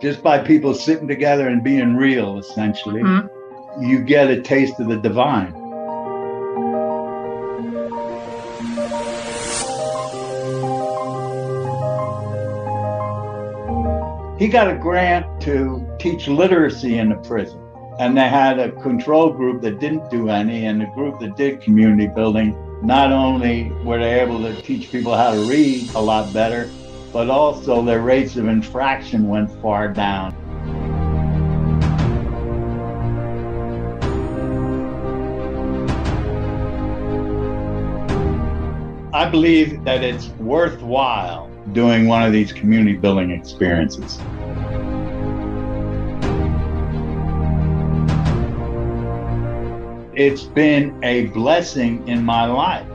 Just by people sitting together and being real, essentially, you get a taste of the divine. He got a grant to teach literacy in the prison. And they had a control group that didn't do any, and a group that did community building. Not only were they able to teach people how to read a lot better, but also their rates of infraction went far down. I believe that it's worthwhile doing one of these community building experiences. It's been a blessing in my life.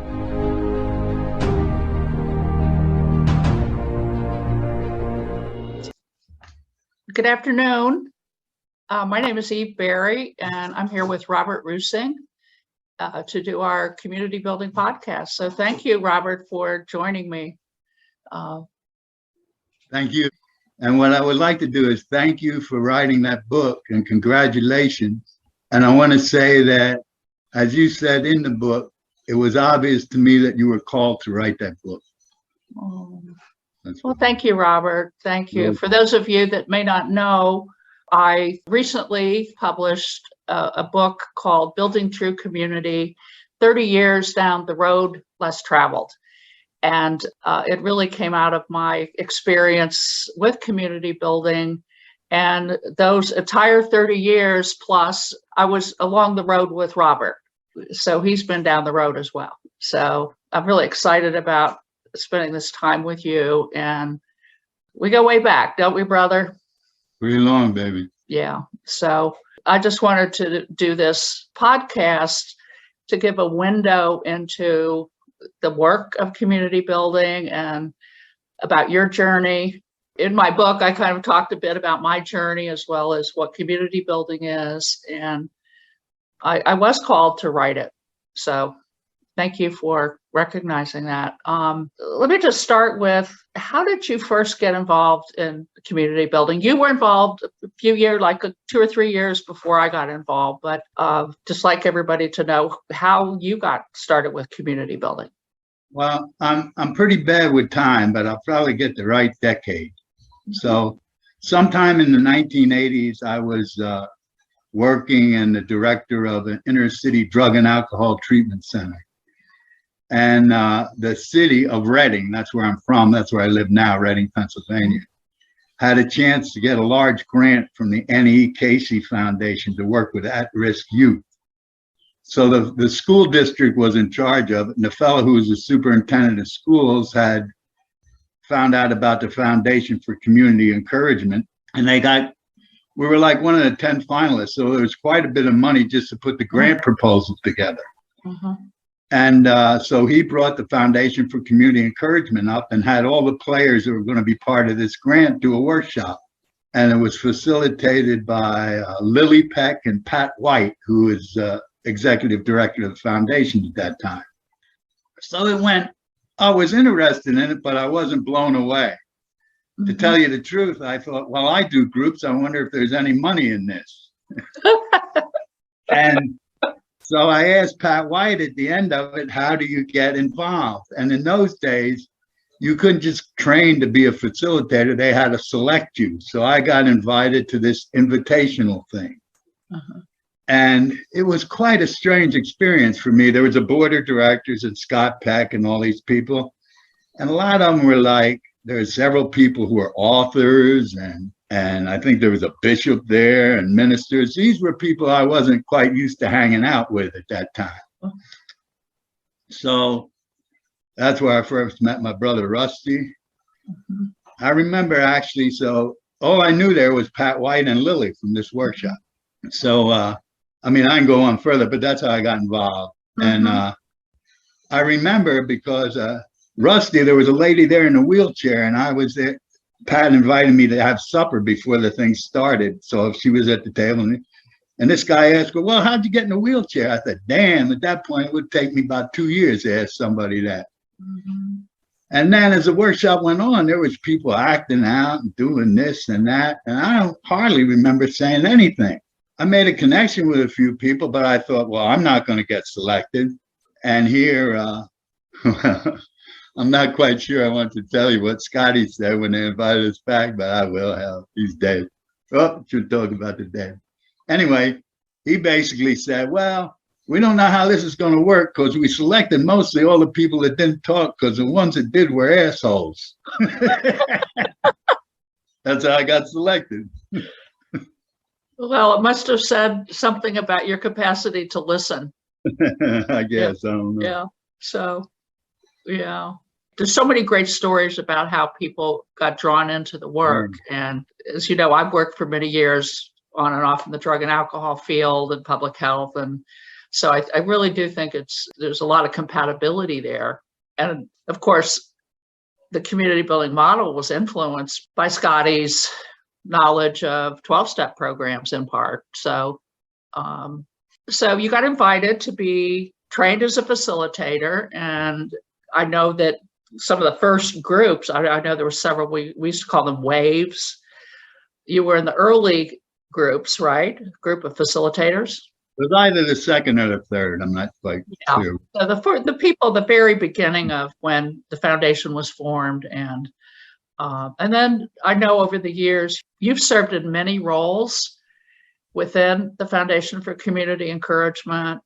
Good afternoon. My name is Eve Berry, and I'm here with Robert Rusing to do our community building podcast. So thank you, Robert, for joining me. Thank you. And what I would like to do is thank you for writing that book, and congratulations. And I want to say that, as you said in the book, it was obvious to me that you were called to write that book. Well, thank you, Robert. Thank you. For those of you that may not know, I recently published a book called Building True Community, 30 Years Down the Road Less Traveled. And it really came out of my experience with community building. And those entire 30 years plus, I was along the road with Robert. So he's been down the road as well. So I'm really excited about spending this time with you. And we go way back, don't we, brother? Pretty long, baby. Yeah. So I just wanted to do this podcast to give a window into the work of community building and about your journey. In my book, I kind of talked a bit about my journey as well as what community building is. And I was called to write it. So thank you for recognizing that. Let me just start with, how did you first get involved in community building? You were involved a few years, like 2 or 3 years before I got involved, but just like everybody to know how you got started with community building. Well, I'm pretty bad with time, but I'll probably get the right decade. So sometime in the 1980s, I was working and the director of an inner city drug and alcohol treatment center. And the city of Reading, that's where I'm from, that's where I live now, Reading, Pennsylvania, had a chance to get a large grant from the N.E. Casey Foundation to work with at-risk youth. So the school district was in charge of it, and the fellow who was the superintendent of schools had found out about the Foundation for Community Encouragement, and we were like one of the 10 finalists, so there was quite a bit of money just to put the grant proposal together. And so he brought the Foundation for Community Encouragement up and had all the players that were going to be part of this grant do a workshop. And it was facilitated by Lily Peck and Pat White, who is executive director of the foundation at that time. So it went, I was interested in it, but I wasn't blown away. To tell you the truth, I thought, well, I do groups. I wonder if there's any money in this. And so I asked Pat White at the end of it, how do you get involved? And in those days, you couldn't just train to be a facilitator. They had to select you. So I got invited to this invitational thing. And it was quite a strange experience for me. There was a board of directors and Scott Peck and all these people. And a lot of them were like, there were several people who were authors, and I think there was a bishop there and ministers. These were people I wasn't quite used to hanging out with at that time. So that's where I first met my brother Rusty. I remember actually, so all I knew there was Pat White and Lily from this workshop. So, I mean, I can go on further, but that's how I got involved. And I remember because Rusty, there was a lady there in a wheelchair, and I was there. Pat invited me to have supper before the thing started. So she was at the table, and this guy asked her, well, how'd you get in a wheelchair? I said, damn, at that point, it would take me about 2 years to ask somebody that. And then as the workshop went on, there was people acting out and doing this and that. And I don't hardly remember saying anything. I made a connection with a few people, but I thought, well, I'm not going to get selected. And here, I'm not quite sure I want to tell you what Scotty said when they invited us back, but I will have. He's dead. Oh, should talk about the dead. Anyway, he basically said, well, we don't know how this is going to work because we selected mostly all the people that didn't talk because the ones that did were assholes. That's how I got selected. Well, it must have said something about your capacity to listen. I guess. I don't know. Yeah. So, yeah. There's so many great stories about how people got drawn into the work. And as you know, I've worked for many years on and off in the drug and alcohol field and public health. And so I really do think there's a lot of compatibility there. And of course, the community building model was influenced by Scotty's knowledge of 12-step programs in part. So, so you got invited to be trained as a facilitator. And I know that some of the first groups, I know there were several, we used to call them waves. You were in the early groups, right? Group of facilitators. It was either the second or the third. I'm not quite clear. So the people, the very beginning of when the foundation was formed, and then I know over the years you've served in many roles within the Foundation for Community Encouragement.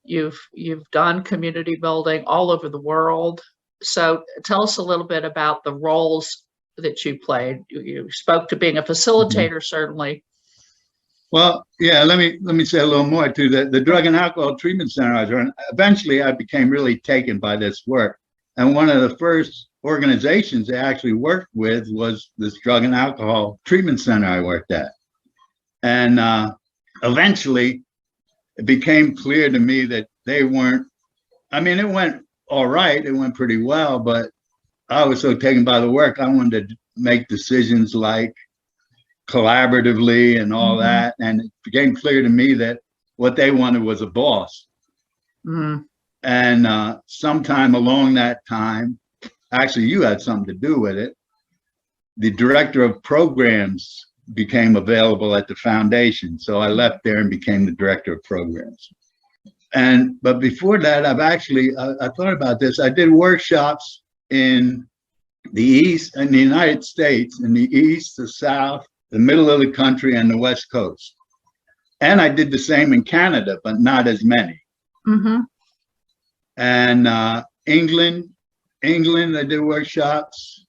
You've done community building all over the world. So tell us a little bit about the roles that you played. You spoke to being a facilitator, certainly. Well, yeah, let me say a little more too. The Drug and Alcohol Treatment Center I was running, eventually I became really taken by this work. And one of the first organizations I actually worked with was this Drug and Alcohol Treatment Center I worked at. And eventually it became clear to me that they weren't, I mean, it went all right. It went pretty well, but I was so taken by the work, I wanted to make decisions like collaboratively and all that. And it became clear to me that what they wanted was a boss. And sometime along that time, actually you had something to do with it, the director of programs became available at the foundation. So I left there and became the director of programs. But before that, I thought about this. I did workshops in the East, in the United States, in the East, the South, the middle of the country, and the West Coast. And I did the same in Canada, but not as many. And England, I did workshops.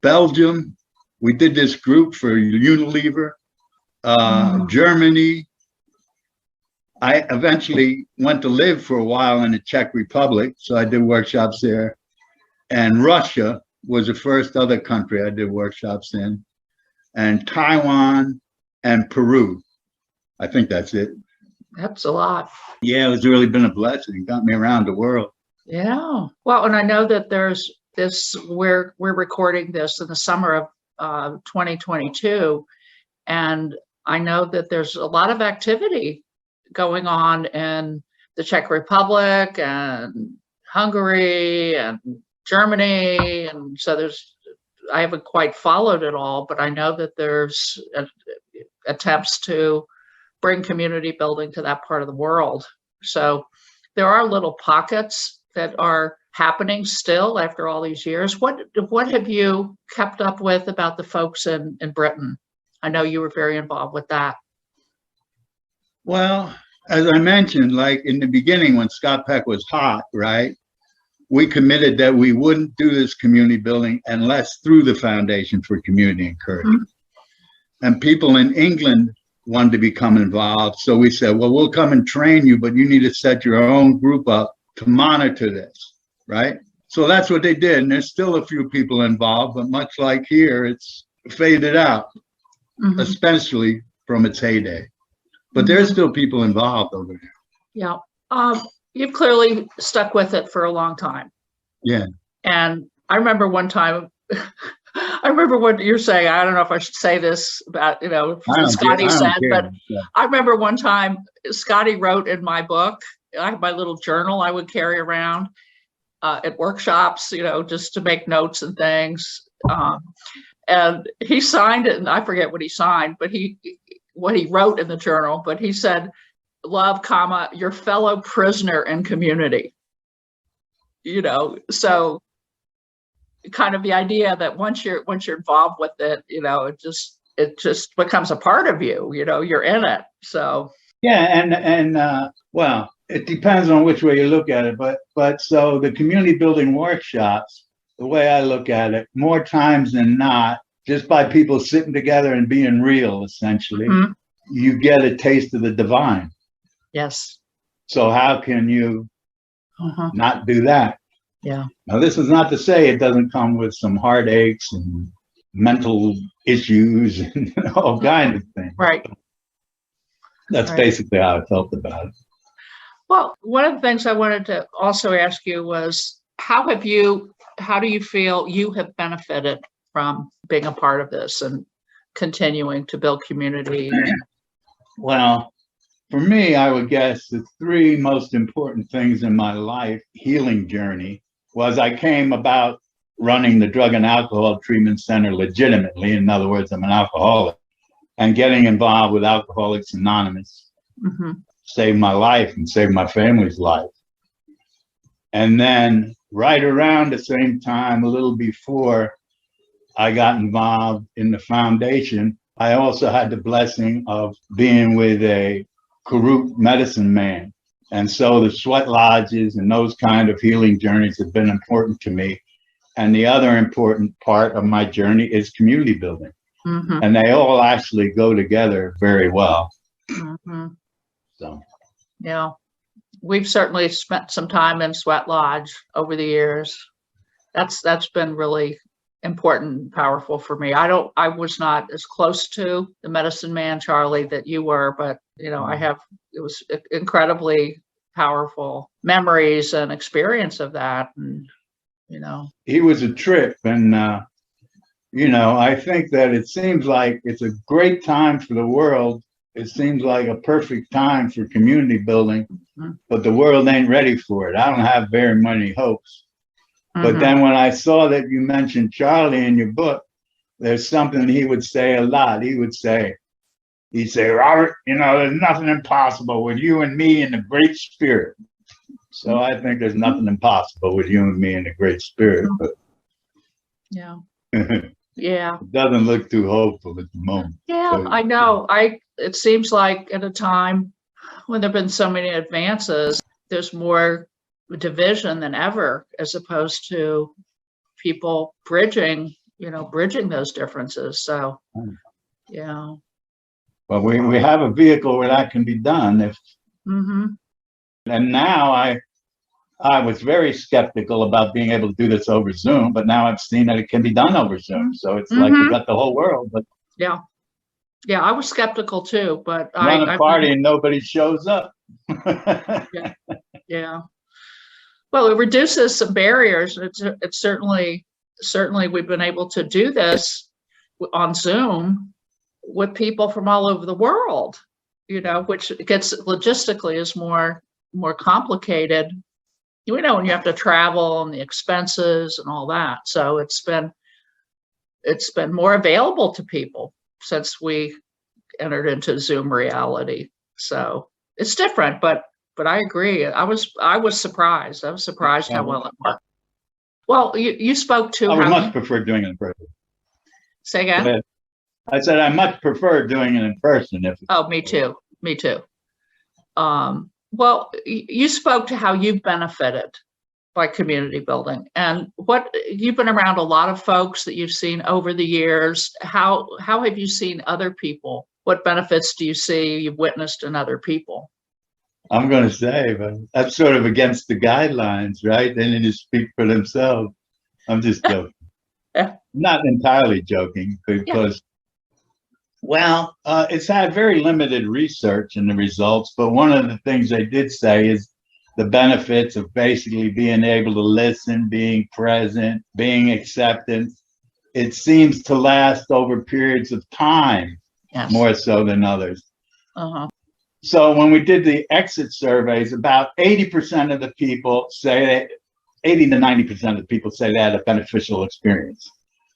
Belgium, we did this group for Unilever. Germany. I eventually went to live for a while in the Czech Republic, so I did workshops there. And Russia was the first other country I did workshops in. And Taiwan and Peru. I think that's it. That's a lot. Yeah, it's really been a blessing. It got me around the world. Yeah. Well, and I know that there's this, we're recording this in the summer of 2022. And I know that there's a lot of activity going on in the Czech Republic and Hungary and Germany. And so I haven't quite followed it all, but I know that there's attempts to bring community building to that part of the world. So there are little pockets that are happening still after all these years. What have you kept up with about the folks in Britain? I know you were very involved with that. Well, as I mentioned, like in the beginning when Scott Peck was hot, right? We committed that we wouldn't do this community building unless through the Foundation for Community Encouragement. And people in England wanted to become involved. So we said, well, we'll come and train you, but you need to set your own group up to monitor this, right? So that's what they did. And there's still a few people involved, but much like here, it's faded out, especially from its heyday. But there's still people involved over there. Yeah. You've clearly stuck with it for a long time. Yeah. And I remember one time, I remember what you're saying. I don't know if I should say this about, Scotty said, but I remember one time Scotty wrote in my book, I have my little journal I would carry around. at workshops, just to make notes and things. And he signed it, and I forget what he signed, but what he wrote in the journal, but he said, "Love, comma, your fellow prisoner in community." So kind of the idea that once you're involved with it, it just becomes a part of you. You're in it. So Yeah, and well, it depends on which way you look at it, but so the community building workshops, the way I look at it, more times than not, just by people sitting together and being real, essentially, you get a taste of the divine. yes. So how can you not do that? Yeah. Now, this is not to say it doesn't come with some heartaches and mental issues and all kinds of things. Right. That's basically how I felt about it. Well, one of the things I wanted to also ask you was, how do you feel you have benefited from being a part of this and continuing to build community? Well, for me, I would guess the three most important things in my life healing journey was I came about running the Drug and Alcohol Treatment Center legitimately. In other words, I'm an alcoholic, and getting involved with Alcoholics Anonymous saved my life and saved my family's life. And then right around the same time, a little before I got involved in the foundation, I also had the blessing of being with a Karuk medicine man. And so the sweat lodges and those kind of healing journeys have been important to me. And the other important part of my journey is community building. And they all actually go together very well. So, yeah, we've certainly spent some time in Sweat Lodge over the years. That's been really important and powerful for me. I was not as close to the medicine man, Charlie, that you were, but it was incredibly powerful memories and experience of that. And, he was a trip. And, I think that it seems like it's a great time for the world. It seems like a perfect time for community building, but the world ain't ready for it. I don't have very many hopes. But then when I saw that you mentioned Charlie in your book, there's something he would say a lot. He'd say, Robert, there's nothing impossible with you and me and the Great Spirit. So I think there's nothing impossible with you and me and the Great Spirit. But yeah. Yeah. It doesn't look too hopeful at the moment. Yeah, so, I know. It seems like at a time when there've been so many advances, there's more division than ever, as opposed to people bridging those differences. So, yeah. Well, we have a vehicle where that can be done. And now I was very skeptical about being able to do this over Zoom, but now I've seen that it can be done over Zoom. So it's like we got the whole world. But yeah, I was skeptical too. But run a party and nobody shows up. Yeah. Well, it reduces some barriers. It's certainly we've been able to do this on Zoom with people from all over the world. Which gets logistically is more complicated. When you have to travel and the expenses and all that. So it's been more available to people since we entered into Zoom reality. So it's different, but I agree. I was surprised. I was surprised how well it worked. Well, you spoke to. I would much prefer doing it in person. Say again? I said I much prefer doing it in person. Oh, me too. Me too. Well, you spoke to how you've benefited by community building, and what you've been around a lot of folks that you've seen over the years. How have you seen other people? What benefits do you see you've witnessed in other people? I'm going to say, but that's sort of against the guidelines, right? They need to speak for themselves. I'm just joking. Not entirely joking, because well, it's had very limited research in the results, but one of the things they did say is the benefits of basically being able to listen, being present, being accepted. It seems to last over periods of time, more so than others. So when we did the exit surveys, about 80% of the people say 80 to 90% of people say they had a beneficial experience.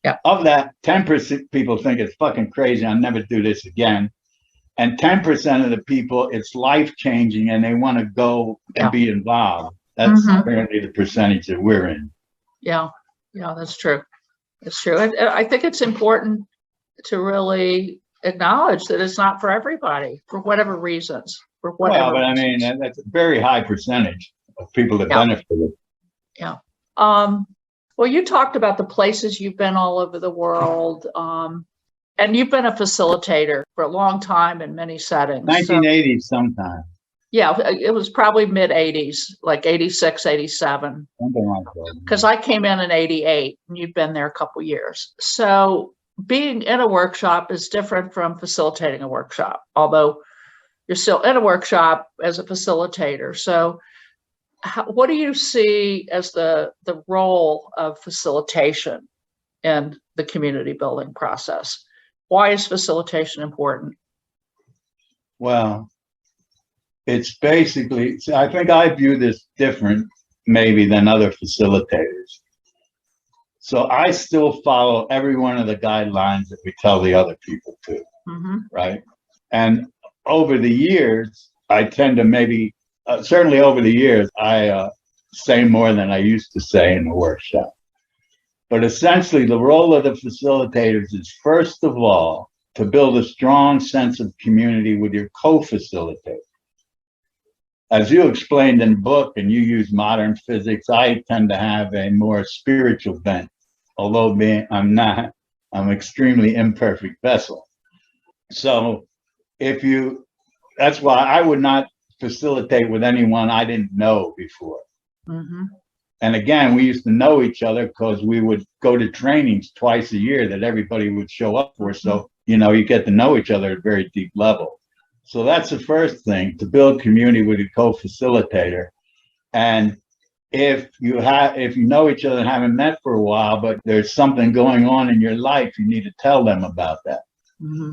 Yeah. Of that, 10% people think it's fucking crazy. I'll never do this again. And 10% of the people, it's life-changing and they want to go and be involved. That's apparently the percentage that we're in. Yeah, that's true. It's true. And I think it's important to really acknowledge that it's not for everybody, for whatever reasons. Well, but I mean, that's a very high percentage of people that benefited. Yeah. Well, you talked about the places you've been all over the world, and you've been a facilitator for a long time in many settings. 1980s sometime. Yeah, it was probably mid 80s, like 86, 87. Something like that. Because I came in 88 and you've been there a couple years. So being in a workshop is different from facilitating a workshop, although you're still in a workshop as a facilitator. So what do you see as the role of facilitation in the community building process? Why is facilitation important? Well, it's basically, I think I view this different maybe than other facilitators. So I still follow every one of the guidelines that we tell the other people to, right? And over the years, I tend to maybe, certainly over the years, I say more than I used to say in the workshop. But essentially, the role of the facilitators is, first of all, to build a strong sense of community with your co-facilitator. As you explained in the book, and you use modern physics, I tend to have a more spiritual bent, although I'm not, I'm an extremely imperfect vessel. So that's why I would not facilitate with anyone I didn't know before. And again, we used to know each other because we would go to trainings twice a year that everybody would show up for. So, you get to know each other at a very deep level. So that's the first thing, to build community with your co-facilitator. And if you know each other and haven't met for a while, but there's something going on in your life, you need to tell them about that.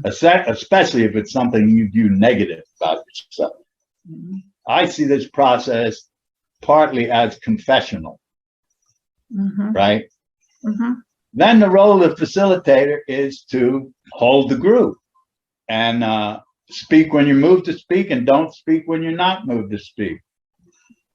Especially if it's something you view negative about yourself. I see this process partly as confessional, right? Then the role of facilitator is to hold the group and speak when you're moved to speak and don't speak when you're not moved to speak.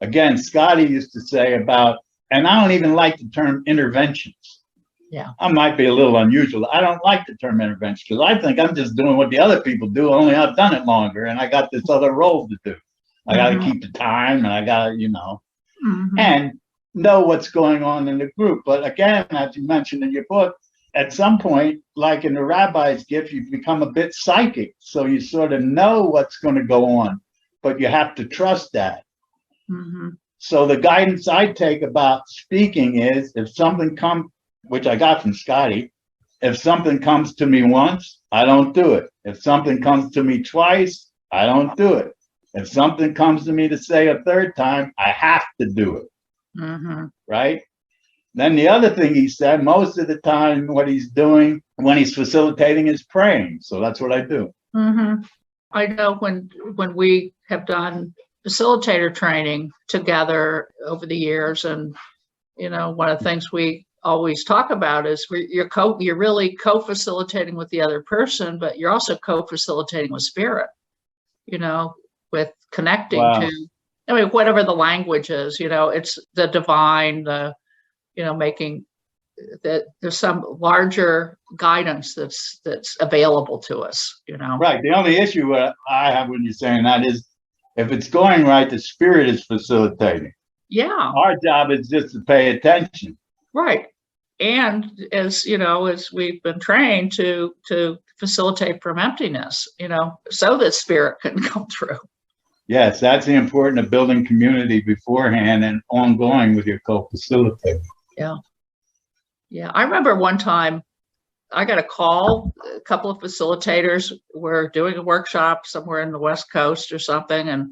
Again, Scotty used to say about, and I don't even like the term interventions. Yeah. I might be a little unusual. I don't like the term intervention because I think I'm just doing what the other people do, only I've done it longer and I got this other role to do. I got to keep the time and I got to, and know what's going on in the group. But again, as you mentioned in your book, at some point, like in the rabbi's gift, you become a bit psychic. So you sort of know what's going to go on, but you have to trust that. So the guidance I take about speaking is, if something comes, which I got from Scotty, if something comes to me once, I don't do it. If something comes to me twice, I don't do it. If something comes to me to say a third time, I have to do it. Right? Then the other thing he said, most of the time what he's doing when he's facilitating is praying. So that's what I do. I know when we have done facilitator training together over the years, and one of the things we always talk about is you're really co-facilitating with the other person, but you're also co-facilitating with spirit, with connecting to, whatever the language is, it's the divine, making that there's some larger guidance that's available to us, Right. The only issue I have when you're saying that is, if it's going right, the spirit is facilitating. Yeah. Our job is just to pay attention. Right. And as we've been trained to facilitate from emptiness, so that spirit can come through. Yes, that's the important of building community beforehand and ongoing with your co-facilitator. Yeah. Yeah. I remember one time I got a call, a couple of facilitators were doing a workshop somewhere in the West Coast or something, and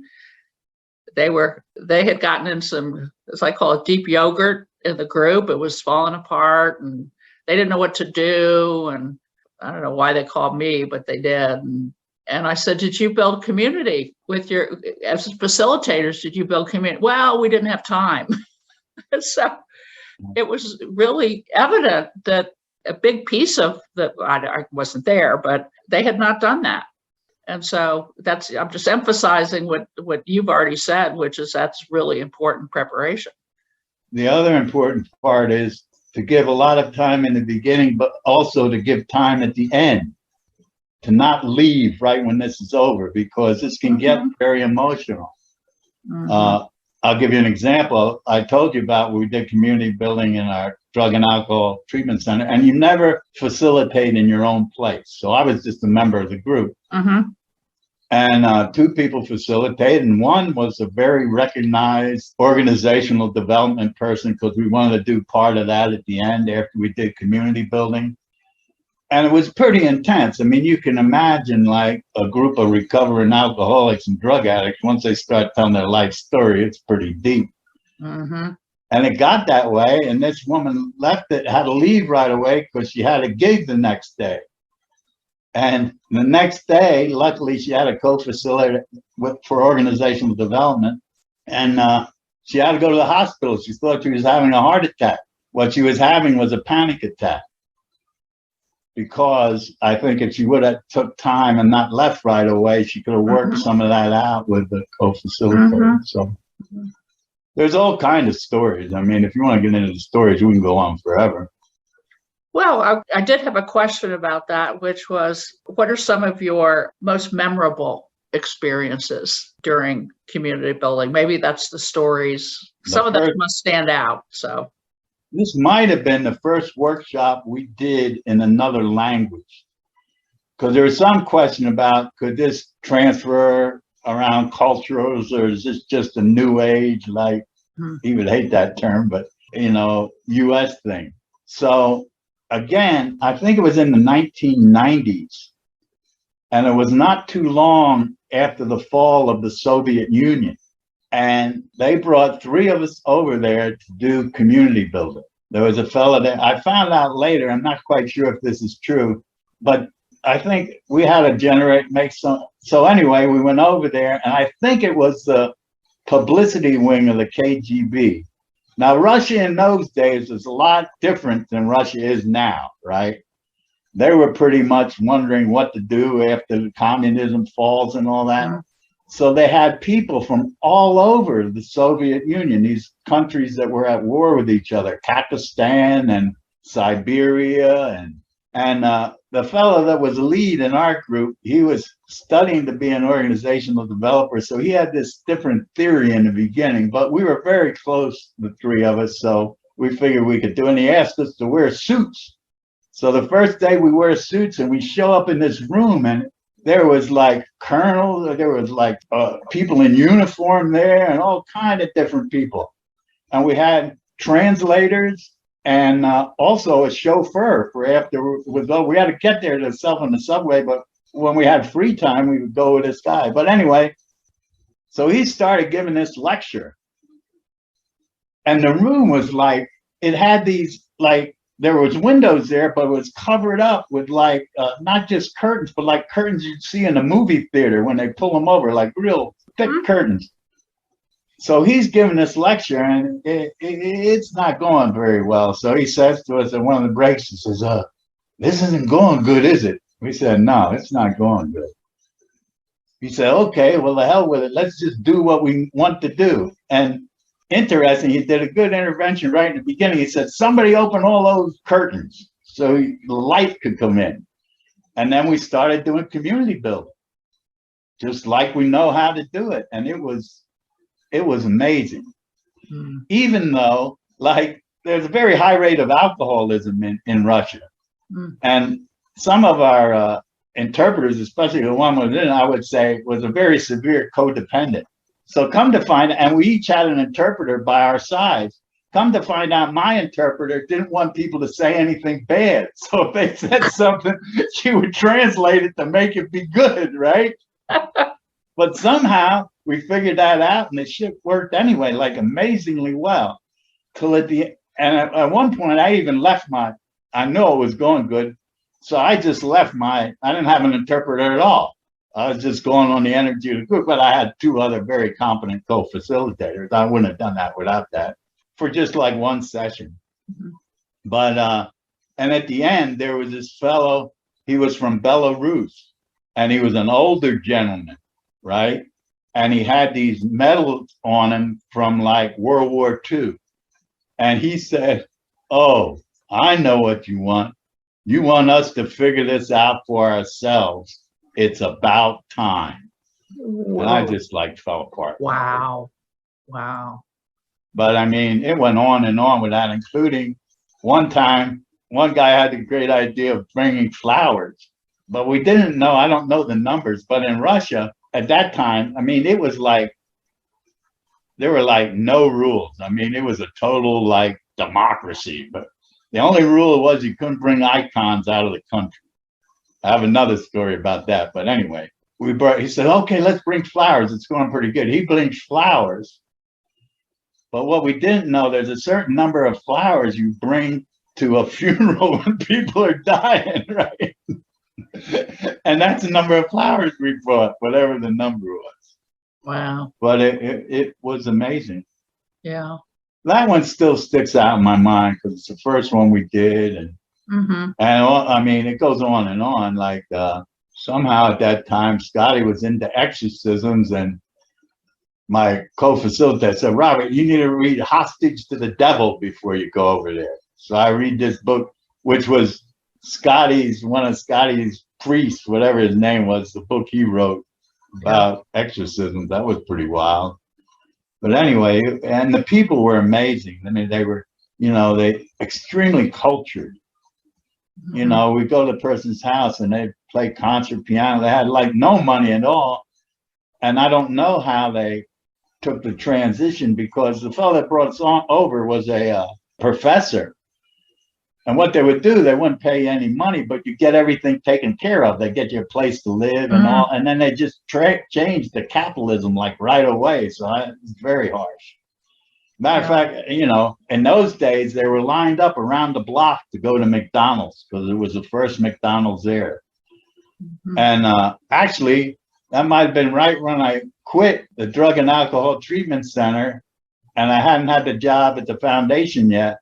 they had gotten in some, as I call it, deep yogurt in the group. It was falling apart and they didn't know what to do. And I don't know why they called me, but they did. And I said, did you build community with as facilitators? Did you build community? Well, we didn't have time. So it was really evident that a big piece of I wasn't there, but they had not done that. And so I'm just emphasizing what you've already said, which is that's really important preparation. The other important part is to give a lot of time in the beginning, but also to give time at the end, to not leave right when this is over, because this can get very emotional. I'll give you an example. I told you about we did community building in our drug and alcohol treatment center, and you never facilitate in your own place. So I was just a member of the group. And two people facilitated, and one was a very recognized organizational development person, because we wanted to do part of that at the end after we did community building. And it was pretty intense. I mean, you can imagine like a group of recovering alcoholics and drug addicts, once they start telling their life story, it's pretty deep. And it got that way. And this woman left it, had to leave right away because she had a gig the next day. And the next day, luckily, she had a co-facilitator for organizational development. And she had to go to the hospital. She thought she was having a heart attack. What she was having was a panic attack. Because I think if she would have took time and not left right away, she could have worked some of that out with the co-facilitator. So there's all kinds of stories. I mean, if you want to get into the stories, we can go on forever. Well, I did have a question about that, which was, what are some of your most memorable experiences during community building? Maybe that's the stories. Some of them must stand out. So this might have been the first workshop we did in another language, because there was some question about, could this transfer around cultures, or is this just a new age, like he would hate that term, but you know, US thing. So again, I think it was in the 1990s, and it was not too long after the fall of the Soviet Union. And they brought three of us over there to do community building. There was a fellow there. I found out later, I'm not quite sure if this is true, but I think we had to make some. So anyway, we went over there, and I think it was the publicity wing of the KGB. Now, Russia in those days was a lot different than Russia is now, right? They were pretty much wondering what to do after communism falls and all that. So they had people from all over the Soviet Union, these countries that were at war with each other, Pakistan and Siberia. And the fellow that was lead in our group, he was studying to be an organizational developer. So he had this different theory in the beginning, but we were very close, the three of us. So we figured we could do it. And he asked us to wear suits. So the first day we wear suits, and we show up in this room, and there was like colonels, there was like people in uniform there, and all kind of different people. And we had translators and also a chauffeur for after we had to get there to self on the subway, but when we had free time, we would go with this guy. But anyway, so he started giving this lecture, and the room was like, it had these, like, there was windows there, but it was covered up with like, not just curtains, but like curtains you'd see in a movie theater when they pull them over, like real thick curtains. So he's giving this lecture, and it's not going very well. So he says to us at one of the breaks, he says, this isn't going good, is it? We said, no, it's not going good. He said, okay, well, the hell with it. Let's just do what we want to do. And interesting, he did a good intervention right in the beginning. He said, somebody open all those curtains so the light could come in. And then we started doing community building, just like we know how to do it. And it was amazing. Even though, like, there's a very high rate of alcoholism in Russia. And some of our interpreters, especially the one within, I would say, was a very severe codependent. So come to find out, and we each had an interpreter by our sides. Come to find out, my interpreter didn't want people to say anything bad. So if they said something, she would translate it to make it be good, right? But somehow we figured that out, and the shit worked anyway, like amazingly well. And at one point, I even left I knew it was going good. So I just left I didn't have an interpreter at all. I was just going on the energy of the group, but I had two other very competent co-facilitators. I wouldn't have done that without that. for just like one session. Mhm. But and at the end, there was this fellow, he was from Belarus, and he was an older gentleman, right? And he had these medals on him from like World War II. And he said, "Oh, I know what you want. You want us to figure this out for ourselves. It's about time." And I Whoa. just like fell apart. Wow. Wow. But I mean, it went on and on with that, including one time, one guy had the great idea of bringing flowers, but we didn't know, I don't know the numbers, but in Russia at that time, I mean, it was like, there were like no rules. I mean, it was a total like democracy, but the only rule was you couldn't bring icons out of the country. I have another story about that, but anyway, he said, "Okay, let's bring flowers. It's going pretty good." He brings flowers. But what we didn't know, there's a certain number of flowers you bring to a funeral when people are dying, right? And that's the number of flowers we brought, whatever the number was. Wow. But it was amazing. Yeah. That one still sticks out in my mind because it's the first one we did. Mm-hmm. And I mean, it goes on and on. Like somehow at that time, Scotty was into exorcisms, and my co-facilitator said, "Robert, you need to read Hostage to the Devil before you go over there." So I read this book, which was one of Scotty's priests, whatever his name was, the book he wrote about exorcism. That was pretty wild. But anyway, and the people were amazing. I mean, they were, they extremely cultured. Mm-hmm. We go to the person's house and they play concert piano. They had like no money at all. And I don't know how they took the transition, because the fellow that brought us over was a professor. And what they would do, they wouldn't pay you any money, but you get everything taken care of. They get you a place to live and all, and then they just changed the capitalism like right away. So it's very harsh. Matter of fact, in those days, they were lined up around the block to go to McDonald's because it was the first McDonald's there. Mm-hmm. And actually, that might have been right when I quit the Drug and Alcohol Treatment Center, and I hadn't had the job at the foundation yet.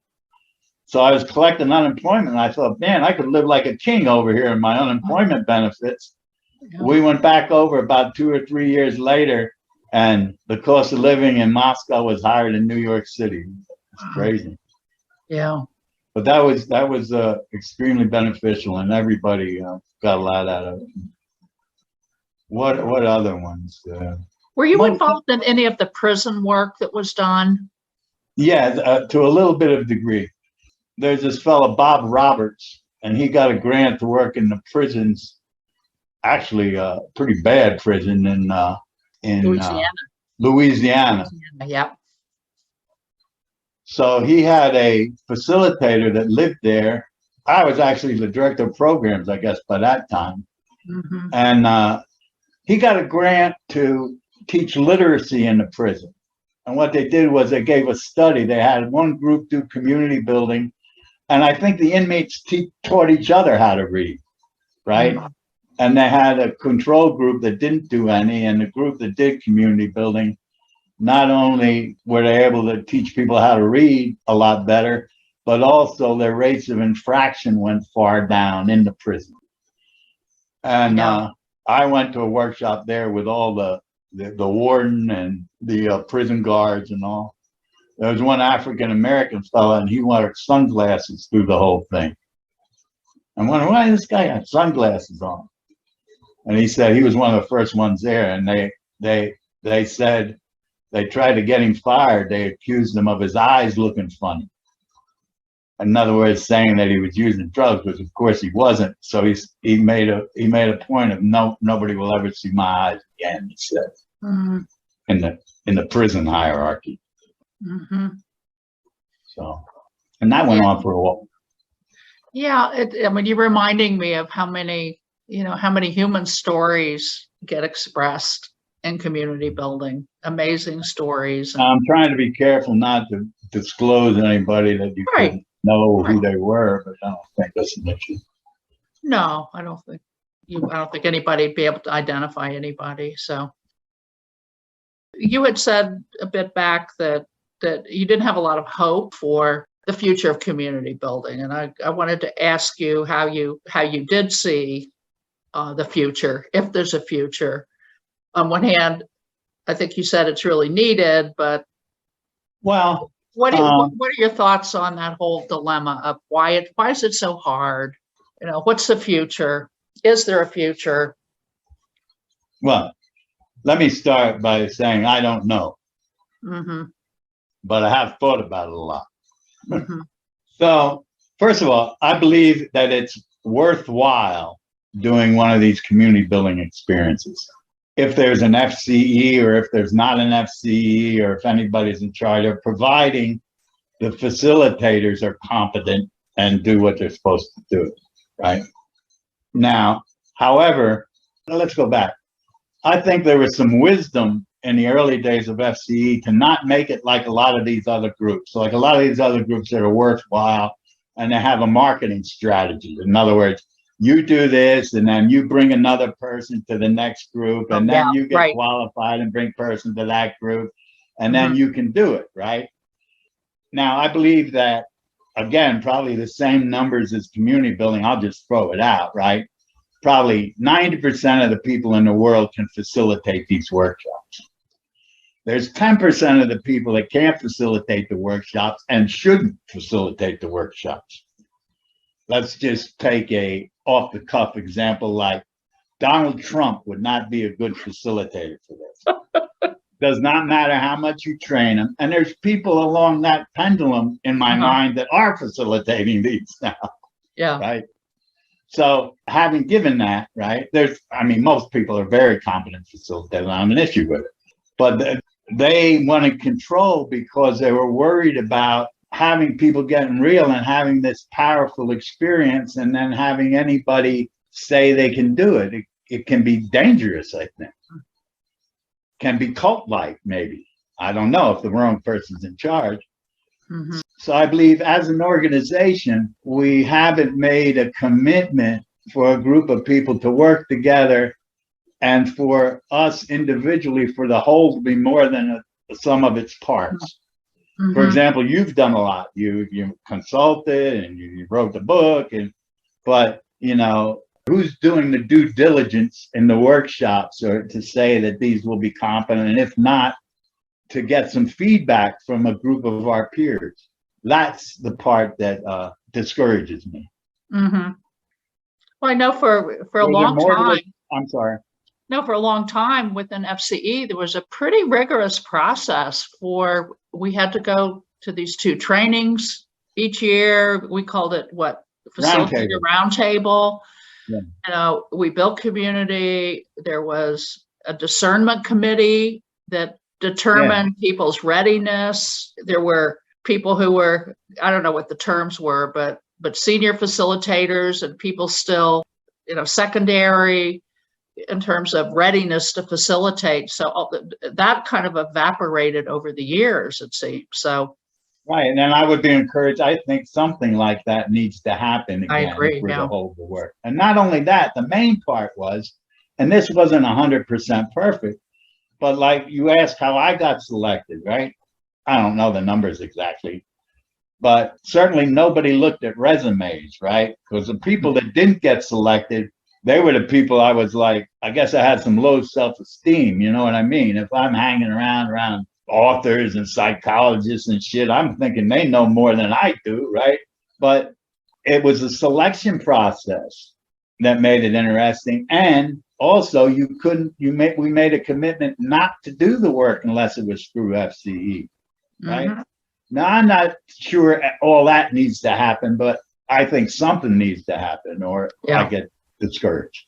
So I was collecting unemployment, and I thought, man, I could live like a king over here in my unemployment benefits. Yeah. We went back over about 2 or 3 years later, and the cost of living in Moscow was higher than New York City. It's crazy. Yeah. But that was extremely beneficial, and everybody got a lot out of it. What other ones? Were you involved in any of the prison work that was done? Yeah, to a little bit of degree. There's this fellow, Bob Roberts, and he got a grant to work in the prisons, actually a pretty bad prison in Louisiana. Yep. So he had a facilitator that lived there. I was actually the director of programs, I guess, by that time. Mm-hmm. And he got a grant to teach literacy in the prison. And what they did was they gave a study. They had one group do community building, and I think the inmates taught each other how to read, right? Mm-hmm. And they had a control group that didn't do any, and the group that did community building, not only were they able to teach people how to read a lot better, but also their rates of infraction went far down in the prison. And I went to a workshop there with all the warden and the prison guards and all. There was one African-American fellow, and he wore sunglasses through the whole thing. I'm wondering, why does this guy have sunglasses on? And he said he was one of the first ones there, and they said they tried to get him fired. They accused him of his eyes looking funny. In other words, saying that he was using drugs, which of course he wasn't. So he made a point of nobody will ever see my eyes again, he said, in the prison hierarchy. Mm-hmm. So, and that went on for a while. Yeah, I mean, you're reminding me of how many human stories get expressed in community building. Amazing stories. I'm trying to be careful not to disclose anybody that you couldn't know who they were, but I don't think that's an issue. No, I don't think anybody'd be able to identify anybody. So you had said a bit back that that you didn't have a lot of hope for the future of community building. And I wanted to ask you how you did see the future, if there's a future. On one hand, I think you said it's really needed, but Well, what are your thoughts on that whole dilemma of why is it so hard? You know, what's the future? Is there a future? well, let me start by saying I don't know, Mm-hmm. but I have thought about it a lot. Mm-hmm. So, first of all, I believe that it's worthwhile doing one of these community building experiences. If there's an FCE or if there's not an FCE or if anybody's in charge of providing the facilitators are competent and do what they're supposed to do, right? Now, however, let's go back. I think there was some wisdom in the early days of FCE to not make it like a lot of these other groups. Like a lot of these other groups that are worthwhile and they have a marketing strategy. In other words, you do this and then you bring another person to the next group and then you get qualified and bring person to that group and then you can do it, right? Now, I believe that, again, probably the same numbers as community building. I'll just throw it out, right? Probably 90% of the people in the world can facilitate these workshops. There's 10% of the people that can't facilitate the workshops and shouldn't facilitate the workshops. Let's just take a off-the-cuff example like Donald Trump would not be a good facilitator for this. Does not matter how much you train him. And there's people along that pendulum in my mind that are facilitating these now. Yeah. Right. So having given that, right, most people are very competent facilitators. I don't have an issue with it. But they wanted control because they were worried about having people getting real and having this powerful experience and then having anybody say they can do it. It can be dangerous, I think. Can be cult-like, maybe. I don't know if the wrong person's in charge. Mm-hmm. So I believe as an organization, we haven't made a commitment for a group of people to work together and for us individually, for the whole to be more than a sum of its parts. Mm-hmm. For example, you've done a lot. You consulted and you wrote the book, but you know, who's doing the due diligence in the workshops or to say that these will be competent, and if not, to get some feedback from a group of our peers. That's the part that discourages me. Mm-hmm. Well, I know for a long time. I'm sorry. No, for a long time within FCE, there was a pretty rigorous process we had to go to these 2 trainings each year. We called it Facilitator Roundtable. Yeah. You know, we built community. There was a discernment committee that determined people's readiness. There were people who were, I don't know what the terms were, but senior facilitators and people still, you know, secondary in terms of readiness to facilitate. So that kind of evaporated over the years, it seems. So. Right. And then I would be encouraged. I think something like that needs to happen again. I agree. For the whole to work. And not only that, the main part was, and this wasn't 100% perfect, but like you asked how I got selected, right? I don't know the numbers exactly, but certainly nobody looked at resumes, right? Because the people that didn't get selected, they were the people I was like, I guess I had some low self-esteem, you know what I mean? If I'm hanging around authors and psychologists and shit, I'm thinking they know more than I do, right? But it was a selection process that made it interesting. And also we made a commitment not to do the work unless it was through FCE, right? Mm-hmm. Now, I'm not sure all that needs to happen, but I think something needs to happen or I get discouraged.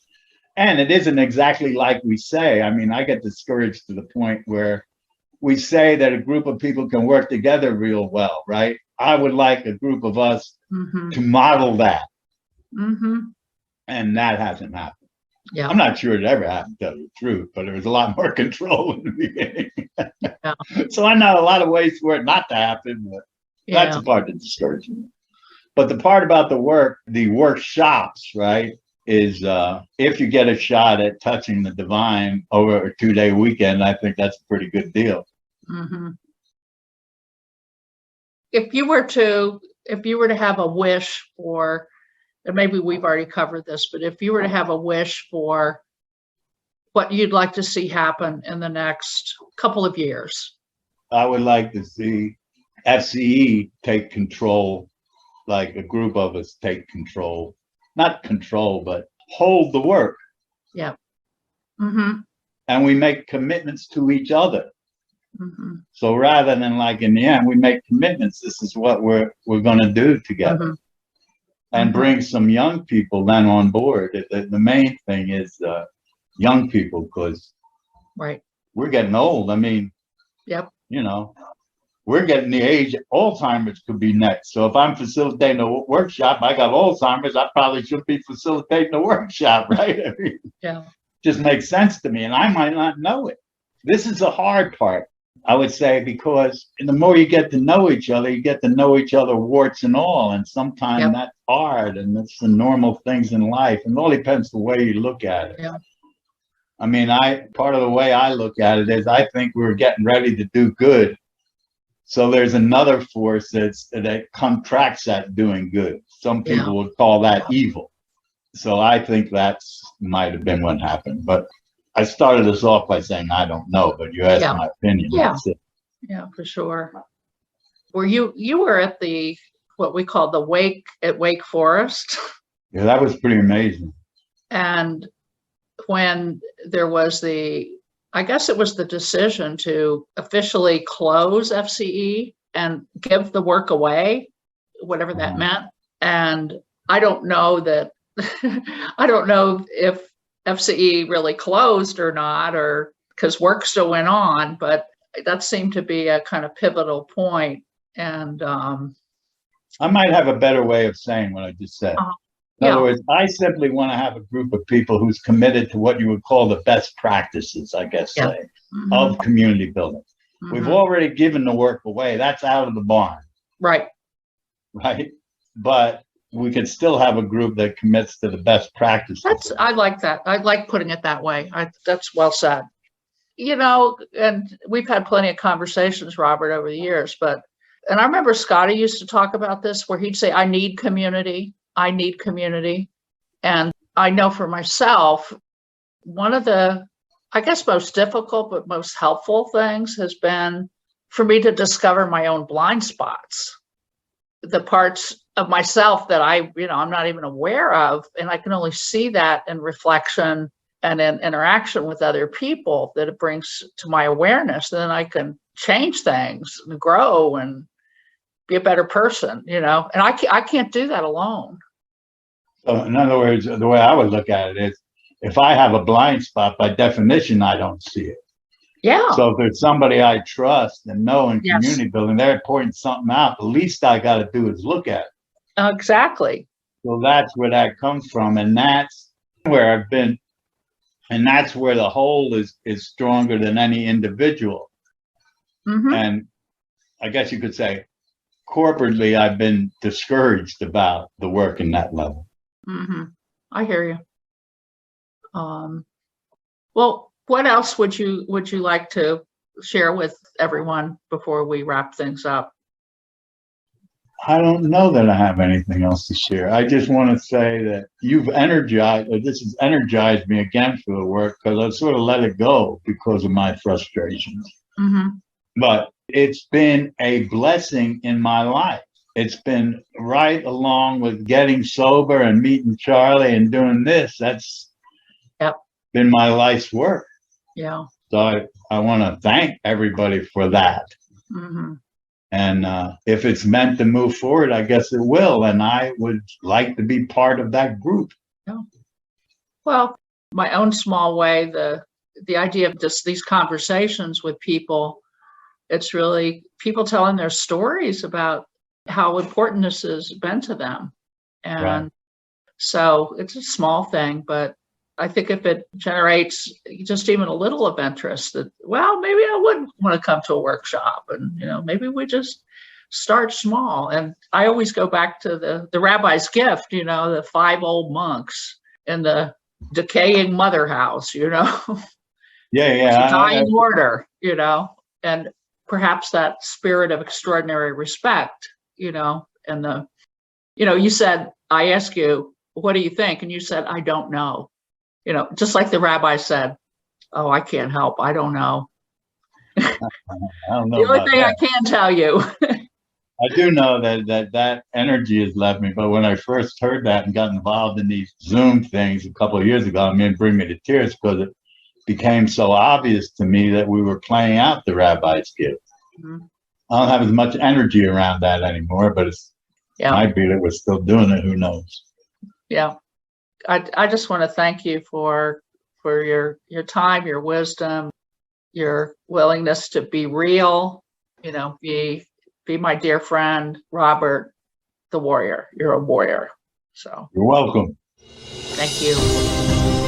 And it isn't exactly like we say. I mean, I get discouraged to the point where we say that a group of people can work together real well, right? I would like a group of us to model that. Mm-hmm. And that hasn't happened. Yeah. I'm not sure it ever happened, to tell you the truth, but there was a lot more control in the beginning. So I know a lot of ways for it not to happen, but that's the part that discourages me. But the part about the workshops, right, is if you get a shot at touching the divine over a 2-day weekend, I think that's a pretty good deal. Mm-hmm. if you were to have a wish for, and maybe we've already covered this, but if you were to have a wish for what you'd like to see happen in the next couple of years. I would like to see FCE take control, like a group of us take control, not control, but hold the work. Yeah. Mm-hmm. And we make commitments to each other. Mm-hmm. So rather than like in the end, we make commitments. This is what we're going to do together. Mm-hmm. And bring some young people then on board. The main thing is young people, because right, we're getting old. I mean, yep, you know, we're getting the age. Alzheimer's could be next. So if I'm facilitating a workshop, I got Alzheimer's. I probably should be facilitating a workshop, right? I mean, yeah, just makes sense to me, and I might not know it. This is the hard part, I would say, because the more you get to know each other, you get to know each other warts and all. And sometimes yep. that's hard, and that's the normal things in life. And it all depends the way you look at it. Yeah. I mean, part of the way I look at it is I think we're getting ready to do good. So there's another force that contracts that doing good. Some people would call that evil. So I think that's might have been what happened. But I started this off by saying I don't know, but you asked my opinion. Yeah. That's it. Yeah, for sure. Were you were at the what we call the wake at Wake Forest? Yeah, that was pretty amazing. And when there was I guess it was the decision to officially close FCE and give the work away, whatever that meant. And I don't know that, I don't know if FCE really closed or not, or because work still went on, but that seemed to be a kind of pivotal point. And I might have a better way of saying what I just said. In other words, I simply want to have a group of people who's committed to what you would call the best practices, I guess, say, of community building. We've already given the work away. That's out of the barn. Right. Right. But we could still have a group that commits to the best practices. I like that. I like putting it that way. That's well said. You know, and we've had plenty of conversations, Robert, over the years, and I remember Scotty used to talk about this where he'd say, I need community. I need community. And I know for myself, one of the, I guess, most difficult but most helpful things has been for me to discover my own blind spots, the parts of myself that I'm not even aware of. And I can only see that in reflection and in interaction with other people that it brings to my awareness. Then I can change things and grow and be a better person, and I can't do that alone. So in other words, the way I would look at it is, if I have a blind spot, by definition, I don't see it. Yeah. So if there's somebody I trust and know in community building, they're pointing something out, the least I got to do is look at it. Exactly. So that's where that comes from. And that's where I've been. And that's where the whole is stronger than any individual. And I guess you could say, corporately, I've been discouraged about the work in that level. I hear you. Well, what else would you like to share with everyone before we wrap things up? I don't know that I have anything else to share. I just want to say that this has energized me again for the work, because I've sort of let it go because of my frustrations. But it's been a blessing in my life. It's been right along with getting sober and meeting Charlie and doing this. That's been my life's work. Yeah. So I want to thank everybody for that. And if it's meant to move forward, I guess it will. And I would like to be part of that group. Yeah. Well, my own small way, the idea of just these conversations with people, it's really people telling their stories about how important this has been to them. And so it's a small thing, but I think if it generates just even a little of interest, that, well, maybe I would want to come to a workshop, and, maybe we just start small. And I always go back to the rabbi's gift, the 5 old monks in the decaying mother house, Yeah. dying order, and perhaps that spirit of extraordinary respect, and you said, I asked you, what do you think? And you said, I don't know. Just like the rabbi said, oh, I can't help. I don't know. I don't know The only about thing I that. can tell you. I do know that energy has left me, but when I first heard that and got involved in these Zoom things a couple of years ago, it bring me to tears because it became so obvious to me that we were playing out the rabbi's gift. Mhm. I don't have as much energy around that anymore, but it might be that we're still doing it. Who knows? Yeah. I just want to thank you for your time, your wisdom, your willingness to be real, be my dear friend, Robert, the warrior. You're a warrior. So you're welcome. thank you.